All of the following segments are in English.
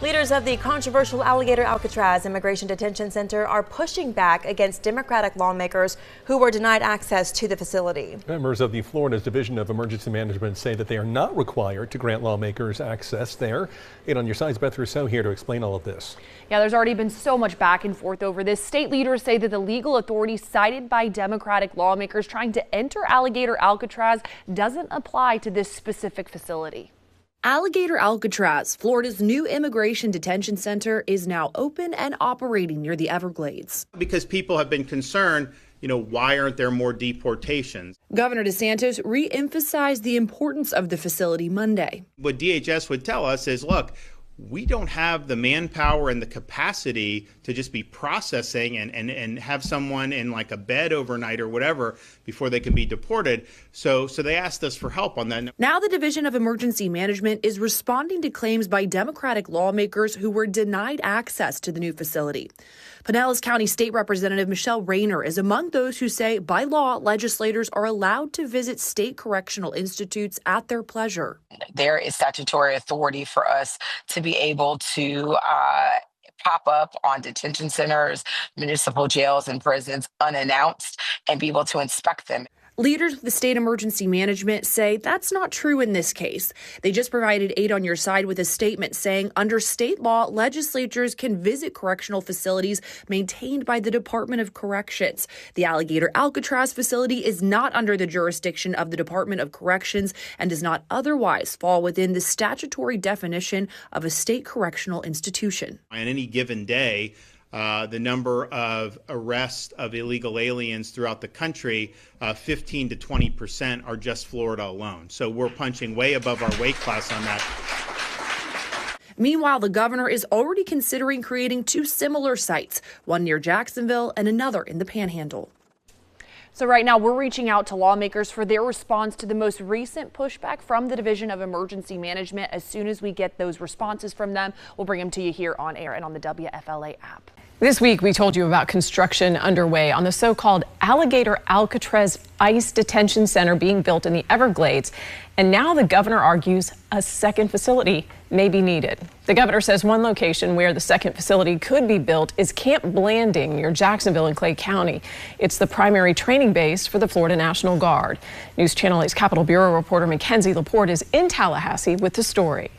Leaders of the controversial Alligator Alcatraz Immigration Detention Center are pushing back against Democratic lawmakers who were denied access to the facility. Members of the Florida's Division of Emergency Management say that they are not required to grant lawmakers access there. 8 on your side's Beth Rousseau here to explain all of this. Yeah, there's already been so much back and forth over this. State leaders say that the legal authority cited by Democratic lawmakers trying to enter Alligator Alcatraz doesn't apply to this specific facility. Alligator Alcatraz, Florida's new immigration detention center, is now open and operating near the Everglades. Because people have been concerned, why aren't there more deportations? Governor DeSantis re-emphasized the importance of the facility Monday. What DHS would tell us is, look, we don't have the manpower and the capacity to just be processing and have someone in like a bed overnight or whatever before they can be deported. So they asked us for help on that. Now the Division of Emergency Management is responding to claims by Democratic lawmakers who were denied access to the new facility. Pinellas County State Representative Michelle Rayner is among those who say by law, legislators are allowed to visit state correctional institutes at their pleasure. There is statutory authority for us to be able to pop up on detention centers, municipal jails, and prisons unannounced and be able to inspect them. Leaders of the state emergency management say that's not true in this case. They just provided 8 on your side with a statement saying under state law, legislatures can visit correctional facilities maintained by the Department of Corrections. The Alligator Alcatraz facility is not under the jurisdiction of the Department of Corrections and does not otherwise fall within the statutory definition of a state correctional institution. On any given day, the number of arrests of illegal aliens throughout the country, 15 to 20% are just Florida alone. So we're punching way above our weight class on that. Meanwhile, the governor is already considering creating 2 similar sites, one near Jacksonville and another in the Panhandle. So right now we're reaching out to lawmakers for their response to the most recent pushback from the Division of Emergency Management. As soon as we get those responses from them, we'll bring them to you here on air and on the WFLA app. This week, we told you about construction underway on the so-called Alligator Alcatraz ICE Detention Center being built in the Everglades. And now the governor argues a second facility may be needed. The governor says one location where the second facility could be built is Camp Blanding near Jacksonville in Clay County. It's the primary training base for the Florida National Guard. News Channel 8's Capitol Bureau reporter Mackenzie Laporte is in Tallahassee with the story.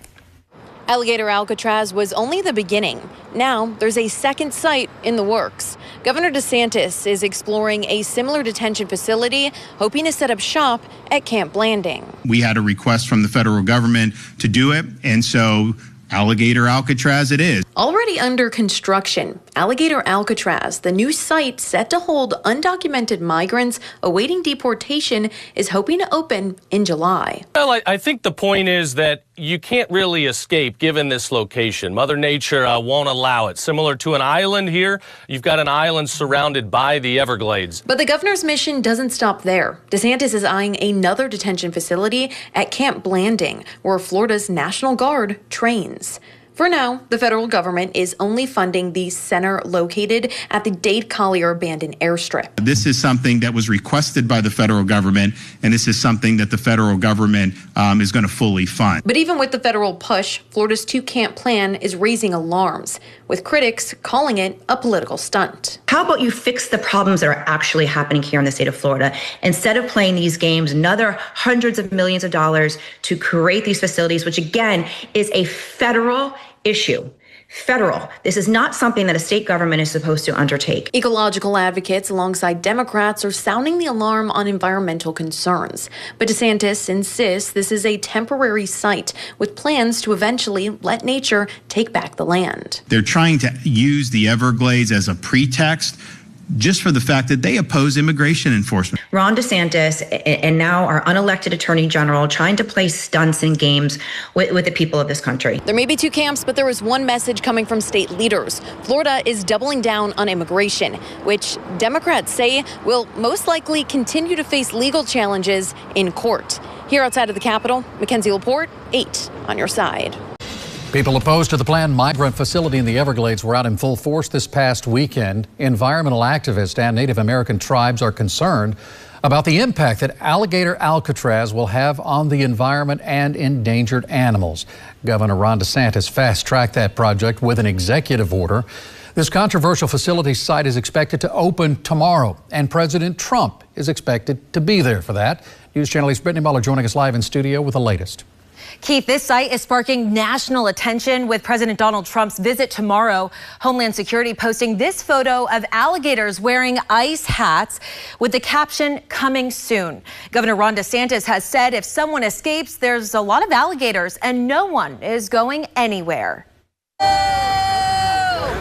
Alligator Alcatraz was only the beginning. Now there's a second site in the works. Governor DeSantis is exploring a similar detention facility, hoping to set up shop at Camp Blanding. We had a request from the federal government to do it, and so Alligator Alcatraz it is. Already under construction, Alligator Alcatraz, the new site set to hold undocumented migrants awaiting deportation, is hoping to open in July. Well, I think the point is that you can't really escape given this location. Mother Nature won't allow it. Similar to an island here, you've got an island surrounded by the Everglades. But the governor's mission doesn't stop there. DeSantis is eyeing another detention facility at Camp Blanding, where Florida's National Guard trains. For now, the federal government is only funding the center located at the Dade Collier abandoned airstrip. This is something that was requested by the federal government, and this is something that the federal government is going to fully fund. But even with the federal push, Florida's 2-camp plan is raising alarms, with critics calling it a political stunt. How about you fix the problems that are actually happening here in the state of Florida? Instead of playing these games, another hundreds of millions of dollars to create these facilities, which again is a federal issue. Federal. This is not something that a state government is supposed to undertake. Ecological advocates alongside Democrats are sounding the alarm on environmental concerns. But DeSantis insists this is a temporary site with plans to eventually let nature take back the land. They're trying to use the Everglades as a pretext just for the fact that they oppose immigration enforcement. Ron DeSantis and now our unelected attorney general trying to play stunts and games with the people of this country. There may be 2 camps, but there is one message coming from state leaders. Florida is doubling down on immigration, which Democrats say will most likely continue to face legal challenges in court. Here outside of the Capitol, Mackenzie Laporte, 8 on your side. People opposed to the planned migrant facility in the Everglades were out in full force this past weekend. Environmental activists and Native American tribes are concerned about the impact that Alligator Alcatraz will have on the environment and endangered animals. Governor Ron DeSantis fast-tracked that project with an executive order. This controversial facility site is expected to open tomorrow, and President Trump is expected to be there for that. News Channel 8's Brittany Muller joining us live in studio with the latest. Keith, this site is sparking national attention with President Donald Trump's visit tomorrow. Homeland Security posting this photo of alligators wearing ice hats with the caption, "Coming soon." Governor Ron DeSantis has said if someone escapes, there's a lot of alligators and no one is going anywhere.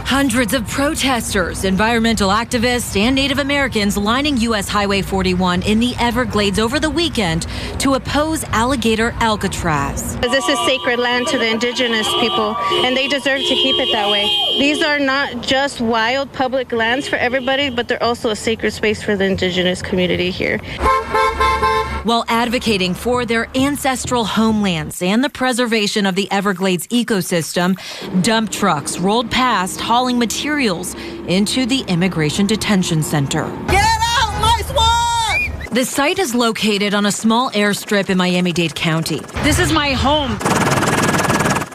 Hundreds of protesters, environmental activists, and Native Americans lining U.S. Highway 41 in the Everglades over the weekend to oppose Alligator Alcatraz. This is sacred land to the indigenous people, and they deserve to keep it that way. These are not just wild public lands for everybody, but they're also a sacred space for the indigenous community here. While advocating for their ancestral homelands and the preservation of the Everglades ecosystem, dump trucks rolled past hauling materials into the Immigration Detention Center. Get out, my swamp! The site is located on a small airstrip in Miami-Dade County. This is my home.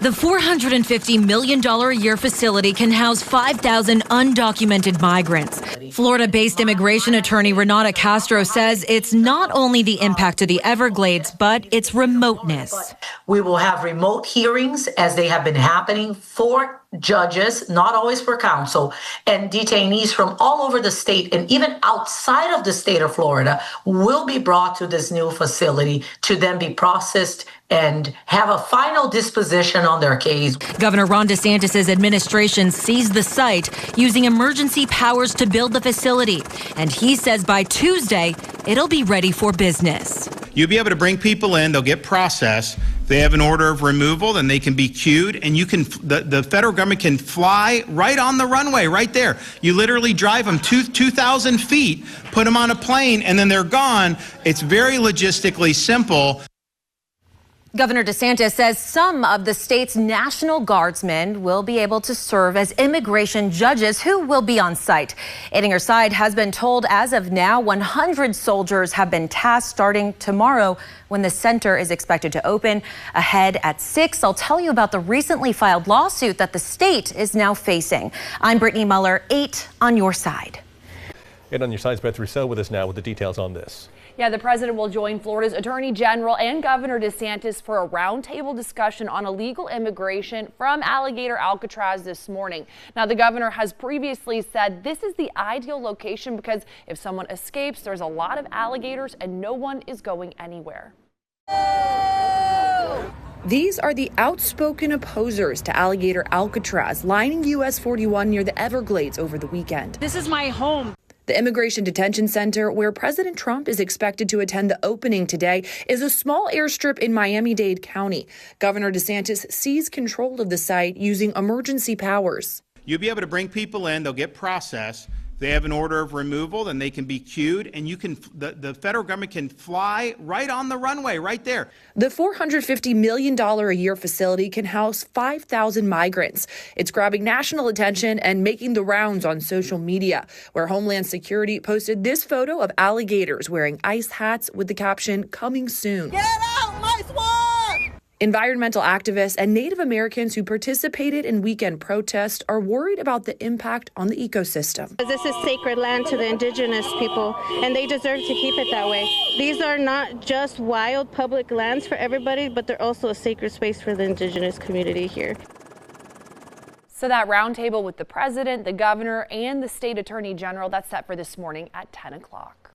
The $450 million a year facility can house 5,000 undocumented migrants. Florida-based immigration attorney Renata Castro says it's not only the impact to the Everglades, but its remoteness. We will have remote hearings as they have been happening for judges, not always for counsel, and detainees from all over the state and even outside of the state of Florida will be brought to this new facility to then be processed and have a final disposition on their case. Governor Ron DeSantis' administration seized the site using emergency powers to build the facility. And he says by Tuesday, it'll be ready for business. You'll be able to bring people in, they'll get processed. They have an order of removal, then they can be queued, and you can the federal government can fly right on the runway, right there. You literally drive them 2,000 feet, put them on a plane, and then they're gone. It's very logistically simple. Governor DeSantis says some of the state's National Guardsmen will be able to serve as immigration judges who will be on site. Aiding her side has been told as of now 100 soldiers have been tasked starting tomorrow when the center is expected to open. Ahead at 6, I'll tell you about the recently filed lawsuit that the state is now facing. I'm Brittany Muller, 8 on your side. And on your side's Beth Rousseau with us now with the details on this. Yeah, the president will join Florida's Attorney General and Governor DeSantis for a roundtable discussion on illegal immigration from Alligator Alcatraz this morning. Now, the governor has previously said this is the ideal location because if someone escapes, there's a lot of alligators and no one is going anywhere. These are the outspoken opposers to Alligator Alcatraz lining US 41 near the Everglades over the weekend. This is my home. The Immigration Detention Center, where President Trump is expected to attend the opening today, is a small airstrip in Miami-Dade County. Governor DeSantis seized control of the site using emergency powers. You'll be able to bring people in, they'll get processed. They have an order of removal, then they can be queued, and you can the federal government can fly right on the runway, right there. The $450 million a year facility can house 5,000 migrants. It's grabbing national attention and making the rounds on social media, where Homeland Security posted this photo of alligators wearing ice hats with the caption, "Coming soon." Get out, my swamp! Environmental activists and Native Americans who participated in weekend protests are worried about the impact on the ecosystem. This is sacred land to the indigenous people, and they deserve to keep it that way. These are not just wild public lands for everybody, but they're also a sacred space for the indigenous community here. So that roundtable with the president, the governor, and the state attorney general, that's set for this morning at 10 o'clock.